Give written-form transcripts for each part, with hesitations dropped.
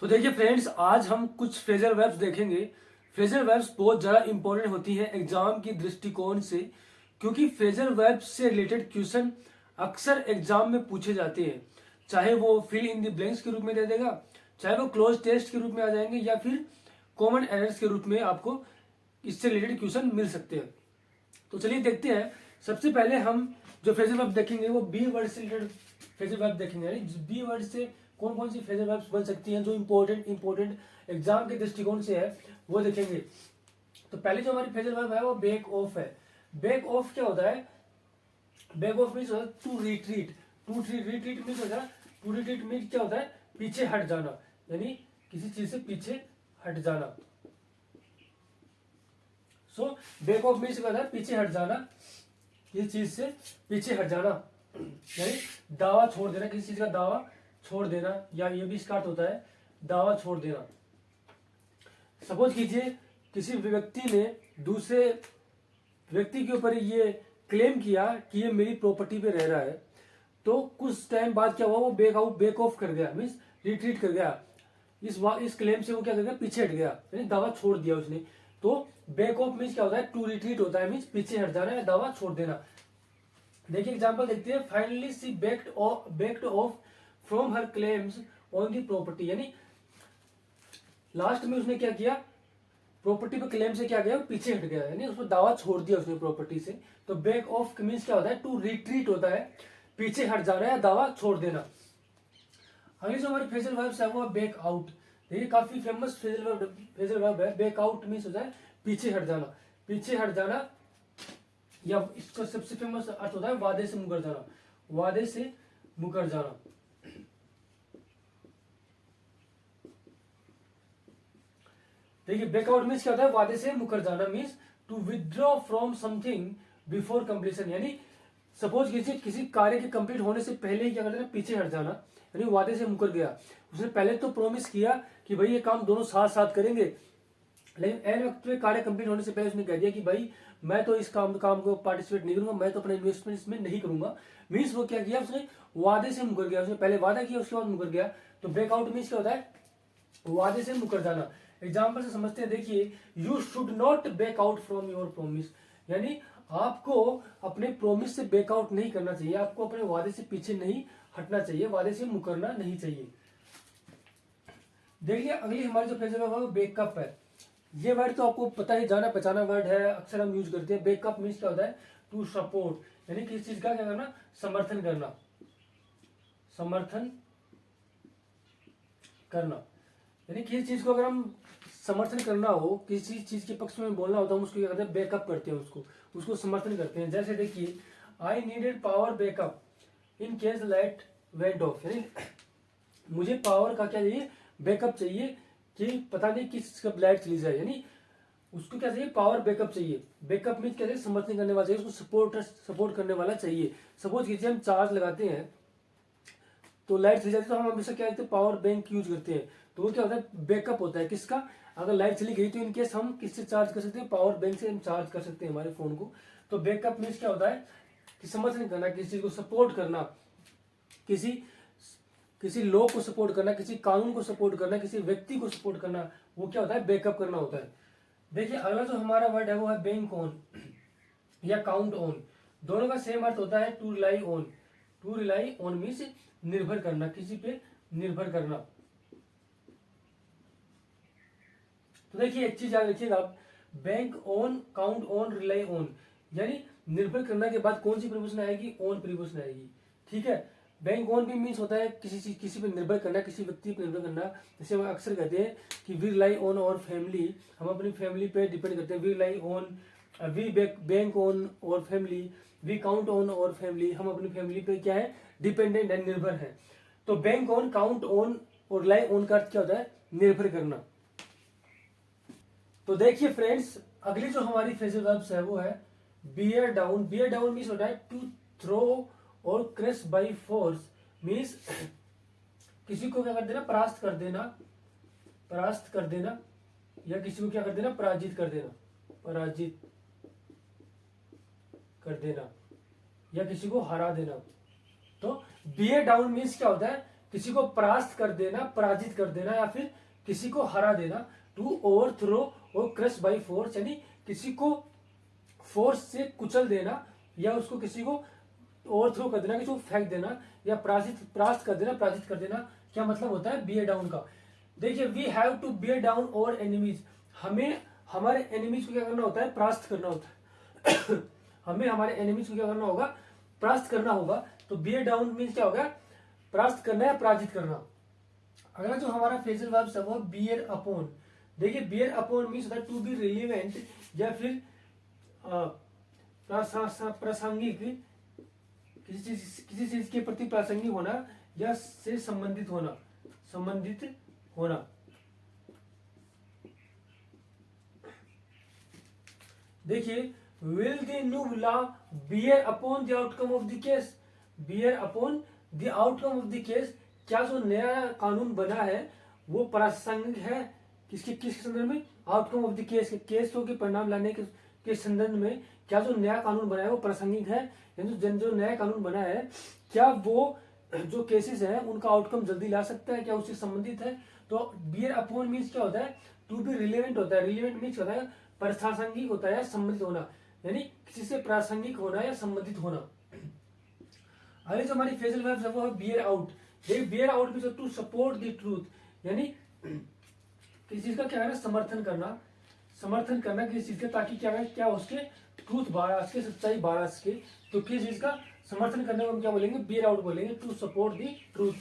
तो देखिए फ्रेंड्स, आज हम कुछ फ्रेजल वर्ब्स देखेंगे। फ्रेजल वर्ब्स बहुत ज़्यादा इंपॉर्टेंट होती हैं एग्जाम की दृष्टिकोण से, क्योंकि फ्रेजल वर्ब्स से रिलेटेड क्वेश्चन अक्सर एग्जाम में पूछे जाते हैं। चाहे वो फिल इन द ब्लैंक्स के रूप में दे देगा, चाहे वो क्लोज टेस्ट के रूप में आ जाएंगे, या फिर कॉमन एरर्स के रूप में आपको इससे रिलेटेड क्वेश्चन मिल सकते हैं। तो चलिए देखते हैं। सबसे पहले हम जो फ्रेजल वर्ब देखेंगे वो बी वर्ड से रिलेटेड फ्रेजल वर्ब देखेंगे। यानी बी वर्ड से कौन कौन सी फ्रेजल वर्ब्स बन सकती हैं जो इंपॉर्टेंट एग्जाम के दृष्टिकोण से है वो देखेंगे। तो पहले जो हमारी फ्रेजल वर्ब है वो बैक ऑफ है। बैक ऑफ क्या होता है? Back off means to retreat. To retreat means होता है, टू रिट्रीट मीन्स क्या होता है? पीछे हट जाना, यानी किसी चीज से पीछे हट जाना। सो बैक ऑफ मीन्स क्या होता है? पीछे हट जाना, किसी चीज से पीछे हट जाना, यानी दावा छोड़ देना, किसी चीज का दावा छोड़ देना, या ये भी स्टार्ट होता है दावा छोड़ देना। सपोज कीजिए किसी व्यक्ति ने दूसरे व्यक्ति के ऊपर ये क्लेम किया कि ये मेरी प्रॉपर्टी पे रह रहा है, तो कुछ टाइम बाद क्या हुआ? वो बैक ऑफ कर गया, मीन्स रिट्रीट कर गया। इस क्लेम से वो क्या कर गया? पीछे हट गया, यानी दावा छोड़ दिया उसने। तो बैक ऑफ मीन्स क्या होता है? टू रिट्रीट होता है, मीन्स पीछे हट जाना या दावा छोड़ देना। देखिए एग्जांपल देखते हैं। Finally she backed of from her claims on the property, यानी लास्ट में उसने क्या किया? प्रॉपर्टी पे क्लेम से क्या गया? पीछे हट गया, यानी उसको दावा छोड़ दिया उसने प्रॉपर्टी से। तो बैक ऑफ मीन्स क्या होता है? टू रिट्रीट होता है, पीछे हट जाना या दावा छोड़ देना। अगली जो हमारी फ्रेजल वर्ब्स है वो है बैक आउट। देखिए काफी फेमस फ्रेजल वर्ब है। बैक आउट मीन्स होता है पीछे हट जाना। पीछे हट जाना, या इसका सबसे फेमस अर्थ होता है वादे से मुकर जाना। वादे से मुकर जाना। देखिए बैकआउट मीन्स क्या होता है? वादे से मुकर जाना means to withdraw from something before completion, यानी सपोज कीजिए किसी कार्य के कंप्लीट होने से पहले ही क्या कर देना? पीछे हट जाना, यानी वादे से मुकर गया। उसने पहले तो प्रॉमिस किया कि भाई ये काम दोनों साथ साथ करेंगे, लेकिन एन वक्त पे कार्य कंप्लीट होने से पहले उसने कह दिया कि भाई मैं तो इस काम को पार्टिसिपेट नहीं करूंगा, मैं तो अपना इन्वेस्टमेंट इसमें नहीं करूंगा। मीन्स वो क्या किया? उसने वादे से मुकर गया। उसने पहले वादा किया, उसके बाद मुकर गया। तो बैकआउट मीन्स क्या होता है? वादे से मुकर जाना। एग्जाम्पल से समझते हैं। देखिए, you should not back out from your promise, यानी आपको अपने प्रोमिस से बैकआउट नहीं करना चाहिए, आपको अपने वादे से पीछे नहीं हटना चाहिए, वादे से मुकरना नहीं चाहिए। देखिए अगली हमारी जो फ्रेजल वर्ब है वो बैकअप है। ये वर्ड तो आपको पता ही, जाना पहचाना वर्ड है, अक्सर हम यूज करते हैं। बैकअप मीन्स क्या होता है? टू सपोर्ट, यानी किसी चीज का क्या करना? समर्थन करना। समर्थन करना, यानी किसी चीज को अगर हम समर्थन करना हो, किसी चीज के पक्ष में बोलना होता है, हम उसको क्या करते हैं? बैकअप करते हैं, उसको समर्थन करते हैं। जैसे देखिए, I needed power backup in case light went of, यानी मुझे पावर का क्या चाहिए? बैकअप चाहिए कि पता नहीं किस कब लाइट चली जाए, यानी उसको क्या चाहिए? पावर बैकअप चाहिए। बैकअप मीन्स क्या चाहिए? समर्थन करने वाला चाहिए, उसको सपोर्ट करने वाला चाहिए। सपोज कीजिए हम चार्ज लगाते हैं तो लाइट चली जाती है, तो हम हमेशा क्या करते हैं? पावर बैंक यूज करते हैं। तो वो क्या होता है? बैकअप होता है किसका? अगर लाइट चली गई तो इनकेस हम किससे चार्ज कर सकते हैं? पावर बैंक से हम चार्ज कर सकते हैं हमारे फोन को। तो बैकअप मीन्स क्या होता है? कि समर्थन करना, किसी चीज को सपोर्ट करना, किसी किसी लॉ को सपोर्ट करना, किसी कानून को सपोर्ट करना, किसी व्यक्ति को सपोर्ट करना, वो क्या होता है? बैकअप करना होता है। देखिए अगला जो हमारा वर्ड है वो है बैंक ऑन या काउंट ऑन। दोनों का सेम अर्थ होता है to rely on. To rely on means निर्भर करना, किसी पे निर्भर करना। तो देखिए एक चीज याद रखिएगा आप, bank on, count on, rely on, यानी निर्भर करना के बाद कौन सी प्रीपोजिशन आएगी? ऑन प्रीपोजिशन आएगी। ठीक है। बैंक ऑन भी मीन्स होता है किसी पे निर्भर करना, किसी व्यक्ति पे निर्भर करना। जैसे हम अक्सर कहते हैं कि we rely on our family, हम अपनी फैमिली पे डिपेंड करते हैं। We rely on, we bank on our family, we count on our family, हम अपनी फैमिली पे क्या है? डिपेंडेंट है, निर्भर है। तो बैंक ऑन, काउंट ऑन और रिलाई ऑन का अर्थ क्या होता है? निर्भर करना। तो देखिए फ्रेंड्स, अगली जो हमारी फ्रेजल वर्ब्स है वो है beer down. Beer down means होता है टू थ्रो और क्रश बाय फोर्स, मीन्स किसी को क्या कर देना? परास्त कर देना, परास्त कर देना, या किसी को क्या कर देना? पराजित कर देना, पराजित कर देना, या किसी को हरा देना। तो बियर डाउन मीन्स क्या होता है? किसी को परास्त कर देना, पराजित कर देना, या फिर किसी को हरा देना। टू ओवरथ्रो और क्रश बाय फोर्स, यानी किसी को फोर्स से कुचल देना, या उसको किसी को ओवरथ्रो कर देना, किसी को फेंक देना, या परास्त कर देना, पराजित कर देना। क्या मतलब होता है बियर डाउन का? देखिए, we have to bear down our enemies, हमें हमारे एनिमीज को क्या करना होता है? परास्त करना होता है। हमें हमारे एनिमीज को क्या करना होगा? परास्त करना होगा। तो बियर डाउन मीन्स क्या होगा? परास्त करना या पराजित करना। अगला जो हमारा फ्रेजल वर्ब है वो बियर अपॉन। देखिए, बियर अपॉन मीन्स होता है टू बी रिलेवेंट, या फिर प्रासंगिक, किसी चीज के प्रति प्रासंगिक होना या से संबंधित होना, संबंधित होना। देखिए, will the new law bear upon the outcome of the case, bear upon the outcome of the case, क्या जो नया कानून बना है वो प्रासंगिक है किसके संदर्भ में? Outcome of the case, case के परिणाम लाने के संदर्भ में क्या जो नया कानून बना है वो प्रासंगिक है? यानी जो नया कानून बना है क्या वो जो केसेस है उनका आउटकम जल्दी ला सकता है, क्या उससे संबंधित है? तो बियर अपॉन मीन्स क्या होता है? टू बी रिलेवेंट होता है। रिलेवेंट मीन्स होता है प्रासंगिक होता है, संबंधित होना, यानी किसी से प्रासंगिक होना या संबंधित होना। अगले जो हमारी फ्रेजल वर्ब्स है वो है bear out. Bear out means to support the truth, यानी किसी चीज का क्या है? समर्थन करना, समर्थन करना किसी चीज का, ताकि क्या है? क्या उसके ट्रूथ बाहर आ सके, सच्चाई बाहर आ सके। तो किसी चीज का समर्थन करने को हम क्या बोलेंगे? बियर आउट बोलेंगे, टू सपोर्ट द ट्रूथ।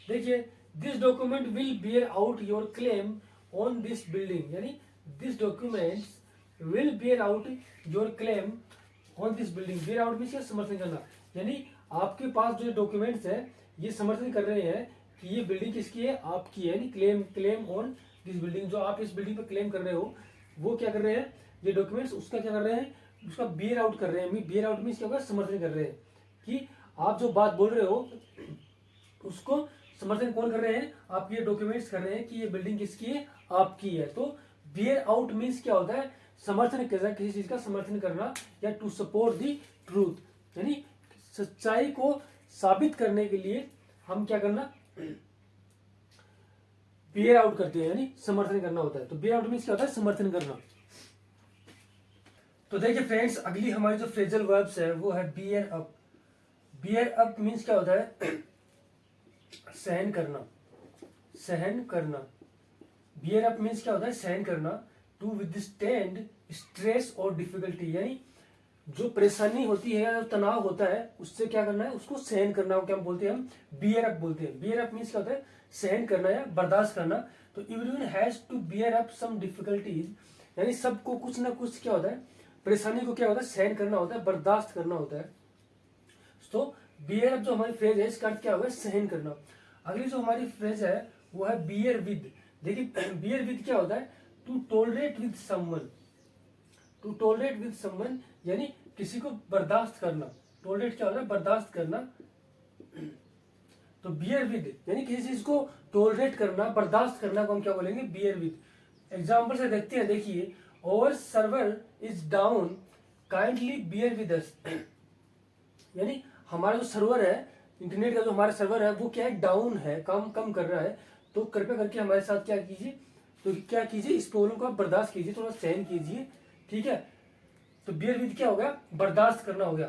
देखिए, this document will bear out your claim on this building, यानी this documents will bear out your claim on this building. Bear out means समर्थन करना, यानी आपके पास जो डॉक्यूमेंट्स है ये समर्थन कर रहे हैं कि ये बिल्डिंग किसकी है? आपकी है। यानी क्लेम ऑन दिस बिल्डिंग, जो आप इस बिल्डिंग पर क्लेम कर रहे हो वो क्या कर रहे हैं? ये डॉक्यूमेंट्स उसका क्या कर रहे हैं? उसका बियर आउट कर रहे हैं। बियर आउट मीन्स क्या होगा? समर्थन कर रहे हैं कि आप जो बात बोल रहे हो उसको समर्थन कौन कर रहे हैं? आप ये डॉक्यूमेंट्स कर रहे हैं कि ये बिल्डिंग किसकी है? आपकी है। तो बियर आउट मीन्स क्या होता है? समर्थन करना, किसी चीज का समर्थन करना, या टू सपोर्ट दी ट्रूथ, यानी सच्चाई को साबित करने के लिए हम क्या करना? बियर आउट करते हैं, यानी समर्थन करना होता है। तो बियर आउट मीन्स क्या होता है? समर्थन करना। तो देखिए फ्रेंड्स, अगली हमारी जो फ्रेजल वर्ब्स है वो है beer up. Beer up means क्या होता है? सहन करना, सहन करना। बियर अप मीन्स क्या होता है? सहन करना। टू विदस्टैंड स्ट्रेस और डिफिकल्टी, यानी जो परेशानी होती है या तनाव होता है उससे क्या करना है? उसको सहन करना, क्या बोलते हैं हम? बियर अप बोलते हैं। बियर अप मीन्स क्या होता है? सहन करना या बर्दाश्त करना। तो everyone has to bear up some difficulties, यानी सबको कुछ ना कुछ क्या होता है? परेशानी को क्या होता है? सहन करना होता है, बर्दाश्त करना होता है। तो बियर अप जो हमारी फ्रेज है इसका अर्थ क्या होगा? सहन करना। अगली जो हमारी फ्रेज है वो है बियर विद। देखिए, बियर विद क्या होता है? To tolerate with someone, to tolerate with someone, यानी किसी को बर्दाश्त करना। टॉलरेट क्या होता है? बर्दाश्त करना। तो बियर विद यानी किसी चीज को टॉलरेट करना, बर्दाश्त करना को हम क्या बोलेंगे? Bear with. एग्जाम्पल से देखते हैं। देखिए, और server is down, kindly bear with us, यानी हमारा जो सर्वर है, इंटरनेट का जो हमारा सर्वर है वो क्या है? डाउन है, काम कम कर रहा है। तो कृपया करके हमारे साथ क्या कीजिए? तो क्या कीजिए? इस प्रॉब्लम को आप बर्दाश्त कीजिए, थोड़ा सहन कीजिए, ठीक है? तो बियर विद क्या हो गया? बर्दाश्त करना हो गया।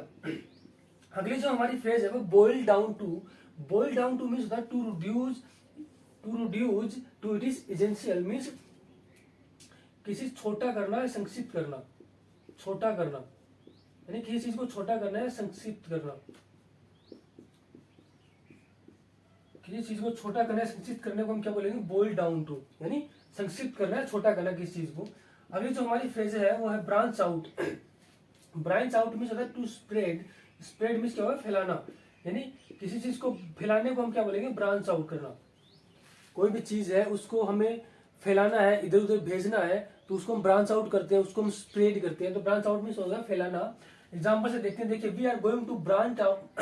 अगली जो हमारी फ्रेज है वो boil down to. Boil down to means होता है to reduce to it is essential, means किसी छोटा करना या संक्षिप्त करना। छोटा करना यानी किसी चीज को छोटा करना या संक्षिप्त करना। किसी चीज को छोटा करना या संक्षिप्त करने को हम क्या बोलेंगे? बॉइल डाउन टू, यानी संक्षिप्त करना है, छोटा करना किसी चीज को। अगली जो हमारी फ्रेज है वो है branch out. Branch out means होता है टू स्प्रेड। स्प्रेड मीन्स क्या होगा? फैलाना, यानी किसी चीज को फैलाने को हम क्या बोलेंगे? ब्रांच आउट करना। कोई भी चीज है उसको हमें फैलाना है, इधर उधर भेजना है, तो उसको हम ब्रांच आउट करते हैं, उसको हम स्प्रेड करते हैं। तो ब्रांच आउट मीन्स होगा फैलाना। एग्जाम्पल से देखते हैं। देखिए, we are going to branch out,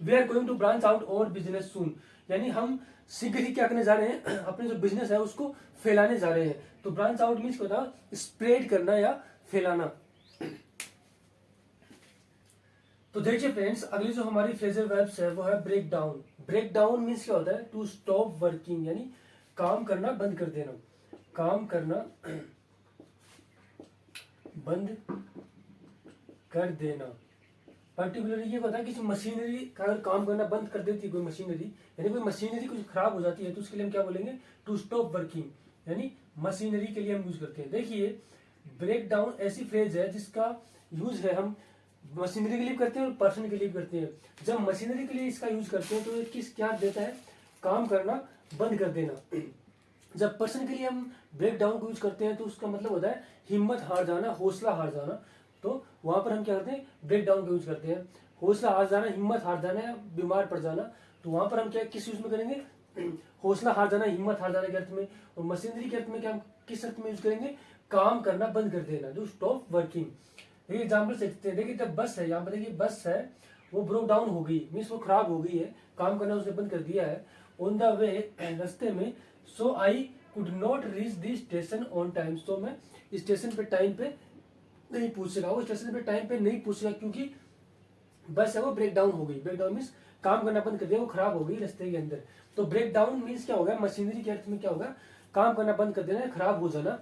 we are going to branch out our business soon, यानी हम शीघ्र ही क्या करने जा रहे हैं? अपने जो बिजनेस है उसको फैलाने जा रहे हैं। तो ब्रांच आउट मीन्स क्या होता है? स्प्रेड करना या फैलाना। तो देखिए फ्रेंड्स, अगली जो हमारी फ्रेजल वर्ब्स है वो है break down. Break down means क्या होता है, टू स्टॉप वर्किंग, यानी काम करना बंद कर देना, काम करना बंद कर देना। पर्टिकुलरली ये होता है किसी मशीनरी का अगर काम करना बंद कर देती है कोई मशीनरी, यानी कोई मशीनरी कुछ खराब हो जाती है तो उसके लिए हम क्या बोलेंगे, टू स्टॉप वर्किंग, यानी मशीनरी के लिए हम यूज करते हैं। देखिए ब्रेक डाउन ऐसी फ्रेज है जिसका यूज है हम मशीनरी के लिए करते हैं और पर्सन के लिए भी करते हैं। जब मशीनरी के लिए इसका यूज करते हैं तो ये किस क्या देता है, काम करना बंद कर देना। जब पर्सन के लिए हम ब्रेक डाउन को यूज करते हैं तो उसका मतलब होता है हिम्मत हार जाना, हौसला हार जाना। तो वहां पर हम क्या करते हैं, ब्रेक डाउन का यूज करते हैं। हौसला हार जाना, हिम्मत हार जाना या बीमार पड़ जाना, तो वहां पर हम क्या किस यूज में करेंगे, हौसला हार जाना, हिम्मत हार जाने के अर्थ में। और मशीनरी के अर्थ में क्या, किस अर्थ में यूज करेंगे, काम करना बंद कर देना, जो स्टॉप वर्किंग। देखिए एग्जाम्पल देखते हैं। देखिए जब बस है, यहाँ पर देखिए बस है वो ब्रोक डाउन हो गई, मीन्स वो खराब हो गई है, काम करना उसने बंद कर दिया है। ऑन द वे, रास्ते में, so I could not reach the station on time, तो मैं स्टेशन पे टाइम पे नहीं पूछ सका। वो स्टेशन पे टाइम पे नहीं पूछ सका क्योंकि बस है वो ब्रेक डाउन हो गई। ब्रेक डाउन मीन्स काम करना बंद कर दिया, वो खराब हो गई रास्ते के अंदर। तो ब्रेक डाउन मीन्स क्या होगा, मशीनरी के अर्थ में क्या होगा, काम करना बंद कर देना, खराब हो जाना।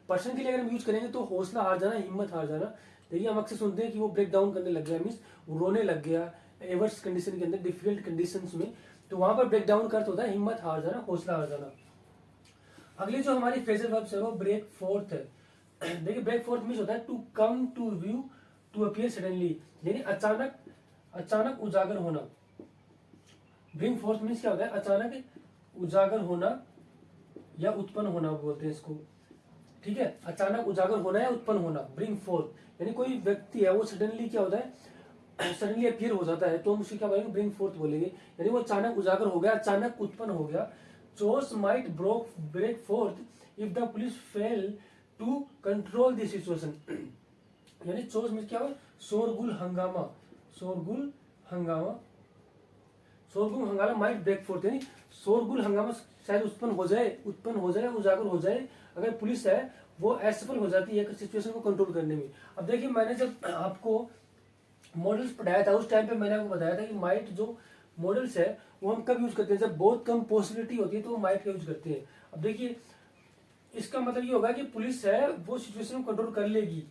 पर्सन के लिए अगर हम यूज करेंगे तो हौसला हार जाना, हिम्मत हार जाना। देखिए हम अक्सर सुनते हैं कि वो ब्रेक डाउन करने लग गया, मीन्स रोने लग गया एवर्स कंडीशन के अंदर, डिफिकल्ट कंडीशंस में। तो वहां पर ब्रेक डाउन का अर्थ होता है हिम्मत हार जाना, हौसला हार जाना। अगली जो हमारी फ्रेजल वर्ब्स है वो ब्रेक फोर्थ है। देखिए ब्रेक फोर्थ मीन्स होता है to come to view, to appear suddenly, यानी अचानक, अचानक उजागर होना। ब्रिंग फोर्थ मीन्स क्या होता है, अचानक उजागर होना या उत्पन्न होना बोलते हैं इसको, ठीक है। अचानक उजागर होना या उत्पन्न होना, ब्रिंग फोर्थ, यानी कोई व्यक्ति है वो सडनली क्या होता है, सडनली अपीयर हो जाता है तो हम उसे क्या बोलेंगे, ब्रिंग फोर्थ बोलेंगे। यानी वो अचानक उजागर हो गया, अचानक उत्पन्न हो गया। Chores might break forth if the police fail to control the situation, यानी चोर्स में क्या हो, शोरगुल हंगामा, शोरगुल हंगामा, शोरगुल हंगामा माइट ब्रेक फोर्थ, यानी शोरगुल हंगामा शायद उत्पन्न हो जाए, उजागर हो जाए अगर पुलिस है वो असफल हो जाती है सिचुएशन को कंट्रोल करने में। अब देखिए मैंने जब आपको मॉडल्स पढ़ाया था उस टाइम पे मैंने आपको बताया था कि माइट जो मॉडल्स है वो हम कब यूज करते हैं, जब बहुत कम पॉसिबिलिटी होती है तो वो माइट का यूज करते हैं। अब देखिए इसका मतलब ये होगा कि पुलिस है वो सिचुएशन को कंट्रोल कर लेगी,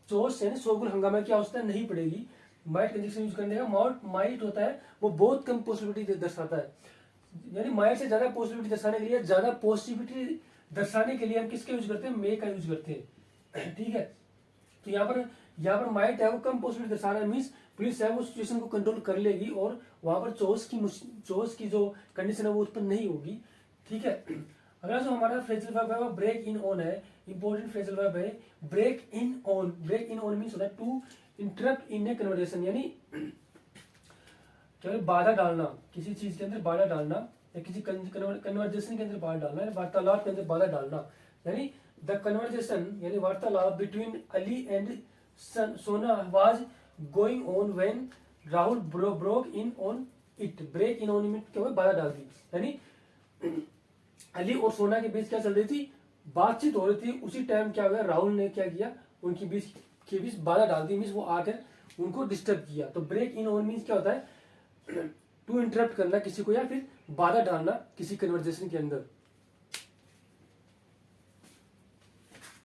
चोर्स है शोरगुल हंगामा की आवश्यकता नहीं पड़ेगी माइट कंजक्शन यूज करने का। माइट होता है वो बहुत कम पॉसिबिलिटी दर्शाता है, यानी माइट से ज्यादा पॉसिबिलिटी दर्शाने के लिए, ज्यादा पॉसिबिलिटी दर्शाने के लिए हम किसका यूज करते हैं, मे का यूज करते हैं, ठीक है। तो यहाँ पर माइट है वो कम पॉसिबिलिटी दर्शा रहा है, मीन्स पुलिस है वो सिचुएशन को कंट्रोल कर लेगी और वहां पर चोर्स की जो कंडीशन है वो उत्पन्न नहीं होगी, ठीक है। अगला जो हमारा फ्रेजल वर्ब है वो ब्रेक इन ऑन है, इंपॉर्टेंट फ्रेजल वर्ब है break in on. Break in on means होता है to interrupt in a conversation, यानी क्या बाधा डालना, किसी चीज के अंदर बाधा डालना या किसी कन्वर्जेशन के अंदर बाधा डालना, वार्तालाप के अंदर बाधा डालना। यानी द कन्वर्जेशन यानी वार्तालाप between Ali and Sona was going on when Rahul broke in on it. Break in on में क्या हुआ, बाधा डाल दी, यानी अली और सोना के बीच क्या चल रही थी, बातचीत हो रही थी, उसी टाइम क्या हुआ, राहुल ने क्या किया, उनके बीच बाधा डाल दी, मीन्स वो आकर उनको डिस्टर्ब किया। तो ब्रेक इन ऑन मीन्स क्या होता है, टू इंटरप्ट करना किसी को या फिर बाधा डालना किसी कन्वर्जेशन के अंदर।